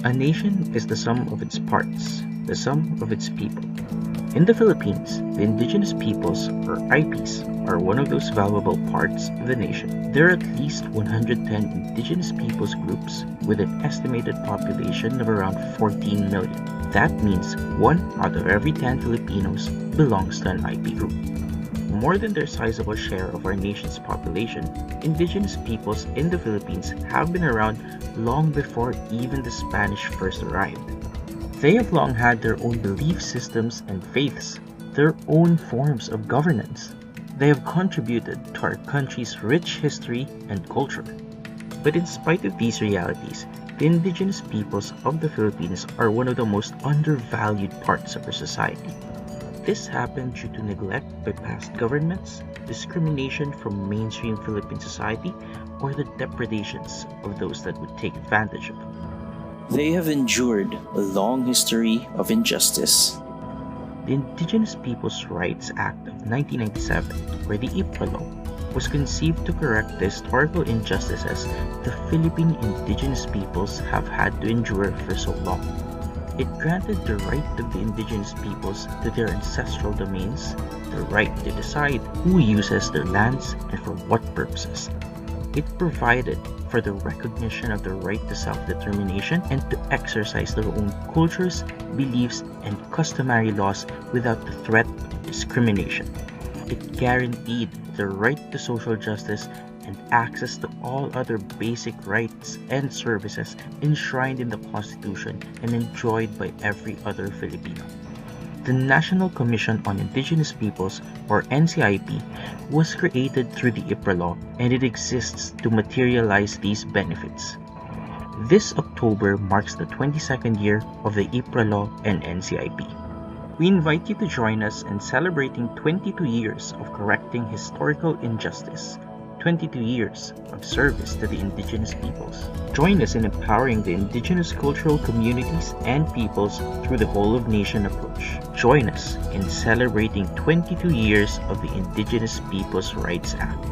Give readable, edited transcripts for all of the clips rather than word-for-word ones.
A nation is the sum of its parts, the sum of its people. In the Philippines, the indigenous peoples, or IPs, are one of those valuable parts of the nation. There are at least 110 indigenous peoples groups with an estimated population of around 14 million. That means 1 out of every 10 Filipinos belongs to an IP group. More than their sizable share of our nation's population, indigenous peoples in the Philippines have been around long before even the Spanish first arrived. They have long had their own belief systems and faiths, their own forms of governance. They have contributed to our country's rich history and culture. But in spite of these realities, the indigenous peoples of the Philippines are one of the most undervalued parts of our society. This happened due to neglect by past governments, discrimination from mainstream Philippine society, or the depredations of those that would take advantage of them. They have endured a long history of injustice. The Indigenous Peoples' Rights Act of 1997, or the Ipra law, was conceived to correct the historical injustices the Philippine indigenous peoples have had to endure for so long. It granted the right of the indigenous peoples to their ancestral domains, the right to decide who uses their lands and for what purposes. It provided for the recognition of the right to self-determination and to exercise their own cultures, beliefs, and customary laws without the threat of discrimination. It guaranteed the right to social justice and access to all other basic rights and services enshrined in the Constitution and enjoyed by every other Filipino. The National Commission on Indigenous Peoples, or NCIP, was created through the Ipra law, and it exists to materialize these benefits. This October marks the 22nd year of the Ipra law and NCIP. We invite you to join us in celebrating 22 years of correcting historical injustice, 22 years of service to the indigenous peoples. Join us in empowering the indigenous cultural communities and peoples through the whole-of-nation approach. Join us in celebrating 22 years of the Indigenous Peoples' Rights Act.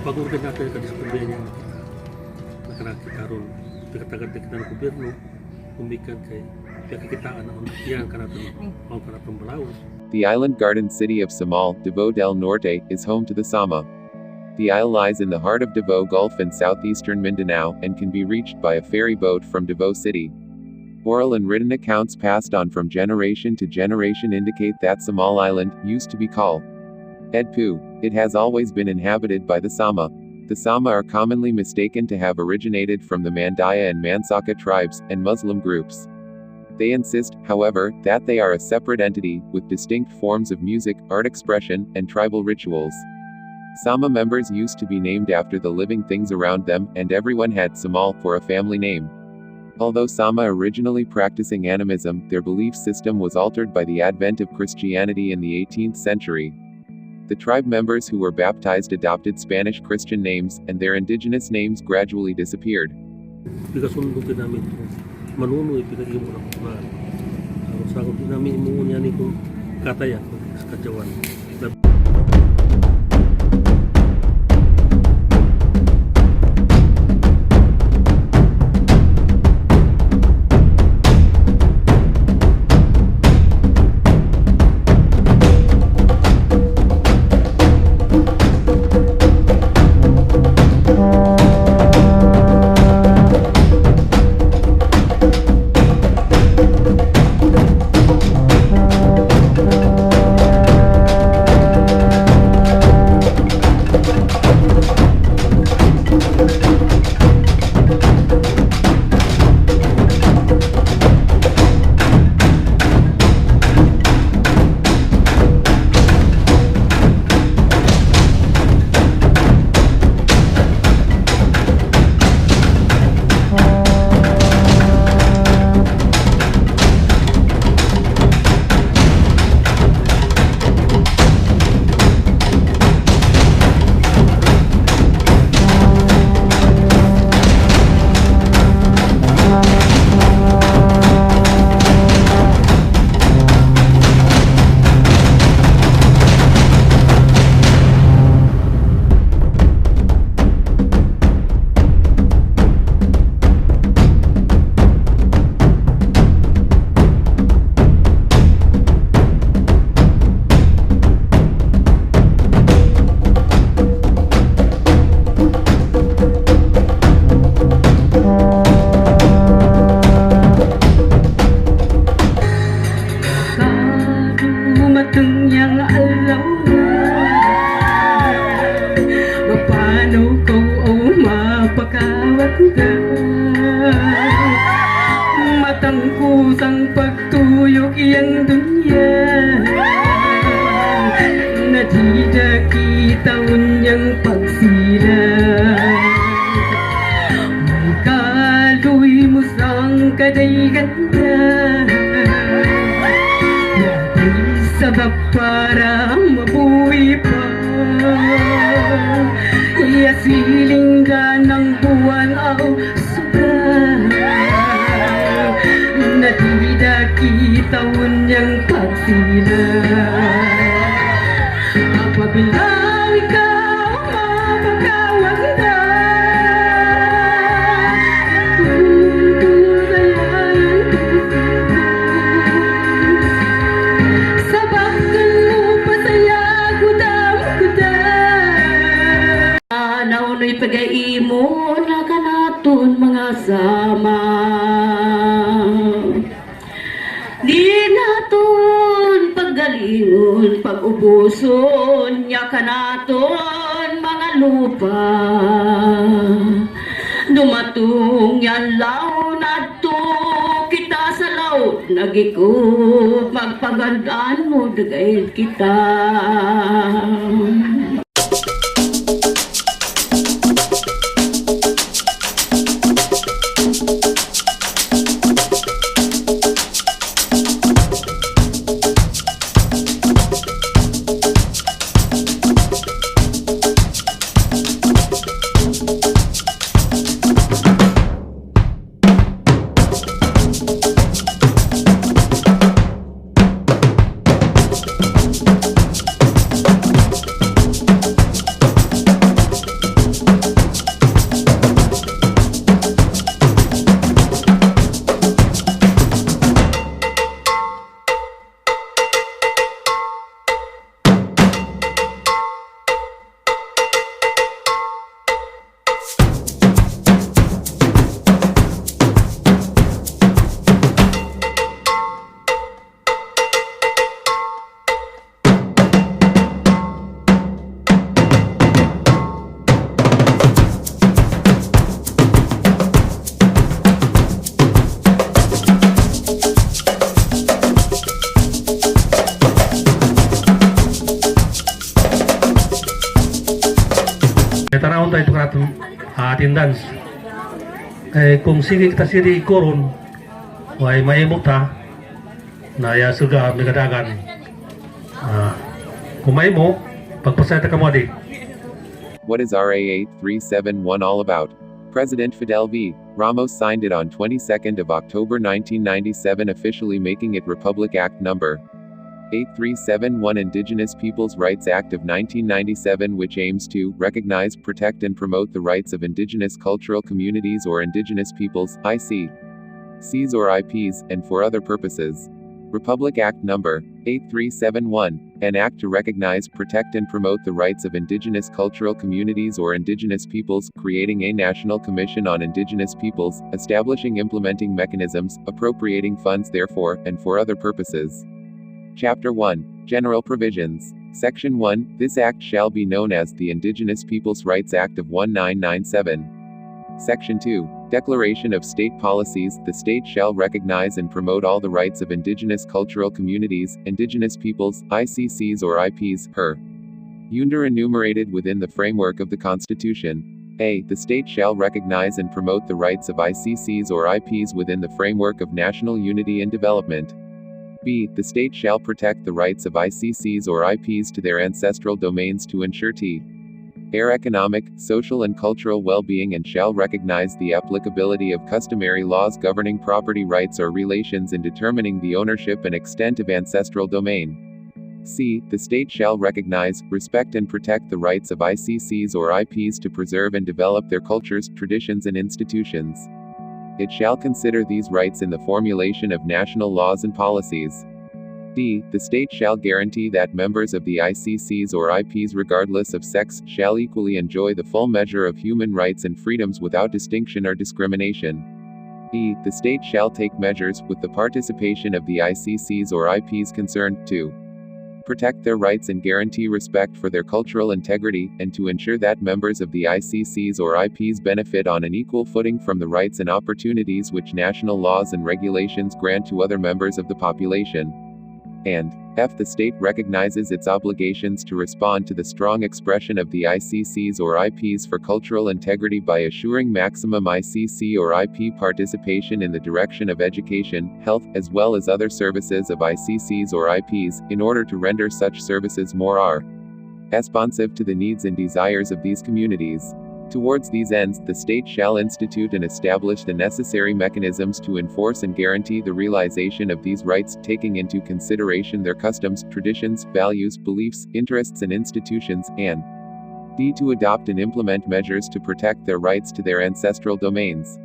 Pag-organ natin kadiskubriyan niya nakanakitaron pagkatagat kita ng gobyerno umikan kay pagkikitaan na yan kanatong balawas. The island garden city of Samal, Davao del Norte, is home to the Sama. The isle lies in the heart of Davao Gulf in southeastern Mindanao and can be reached by a ferry boat from Davao City. Oral and written accounts passed on from generation to generation indicate that Samal Island used to be called Edpu. It has always been inhabited by the Sama. The Sama are commonly mistaken to have originated from the Mandaya and Mansaka tribes, and Muslim groups. They insist, however, that they are a separate entity, with distinct forms of music, art expression, and tribal rituals. Sama members used to be named after the living things around them, and everyone had Samal for a family name. Although Sama originally practicing animism, their belief system was altered by the advent of Christianity in the 18th century. The tribe members who were baptized adopted Spanish Christian names, and their indigenous names gradually disappeared. Pagkasundutin namin ito, manunoy pinag-imo na kumaan. Sa akong namin imungon yan itong katayan, sa kadyawan. Walang kusang pagtuyok iyang dunya na di nakita unyang pagsira. May kaloy mo sang kaday ganda, yatay sabab para mabuhi pa. Iyasiling ka ng buwan aw sobra na di nakita unyang pagsira. Apabila ikaw mapagkawanda, sayang sa bakal mo pasayag udam-kuda. Naunoy pag-aimo na kanaton mga sama, di naton paggalingon pag-ubuson nya kanaton mga lupa. Dumatong yan laon adto kita sa laut nagikup magpagandaan mo dagay kita. Tanaon tayo ito karatong attendance. Kung sige kita siri koron, ay maimot ta, na ya suga may kadagan. Kung maimo, pagpasayta ka mo di. What is RA 8371 all about? President Fidel V. Ramos signed it on 22nd of October 1997, officially making it Republic Act Number 8371, Indigenous Peoples' Rights Act of 1997, which aims to recognize, protect and promote the rights of indigenous cultural communities or indigenous peoples, ICCs or IPs, and for other purposes. Republic Act Number 8371, an act to recognize, protect and promote the rights of indigenous cultural communities or indigenous peoples, creating a National Commission on Indigenous Peoples, establishing implementing mechanisms, appropriating funds therefore, and for other purposes. Chapter 1. General Provisions. Section 1. This act shall be known as the Indigenous Peoples' Rights Act of 1997. Section 2. Declaration of State Policies. The state shall recognize and promote all the rights of indigenous cultural communities, indigenous peoples, ICCs or IPs, her. Under enumerated within the framework of the Constitution. A. The state shall recognize and promote the rights of ICCs or IPs within the framework of national unity and development. B. The state shall protect the rights of ICCs or IPs to their ancestral domains to ensure their economic, social and cultural well-being, and shall recognize the applicability of customary laws governing property rights or relations in determining the ownership and extent of ancestral domain. C. The state shall recognize, respect and protect the rights of ICCs or IPs to preserve and develop their cultures, traditions and institutions. It shall consider these rights in the formulation of national laws and policies. D. The state shall guarantee that members of the ICCs or IPs, regardless of sex, shall equally enjoy the full measure of human rights and freedoms without distinction or discrimination. E. The state shall take measures, with the participation of the ICCs or IPs concerned, to protect their rights and guarantee respect for their cultural integrity, and to ensure that members of the ICCs or IPs benefit on an equal footing from the rights and opportunities which national laws and regulations grant to other members of the population. And F. The state recognizes its obligations to respond to the strong expression of the ICCs or IPs for cultural integrity by assuring maximum ICC or IP participation in the direction of education, health, as well as other services of ICCs or IPs, in order to render such services more responsive to the needs and desires of these communities. Towards these ends, the state shall institute and establish the necessary mechanisms to enforce and guarantee the realization of these rights, taking into consideration their customs, traditions, values, beliefs, interests and institutions, and D. To adopt and implement measures to protect their rights to their ancestral domains.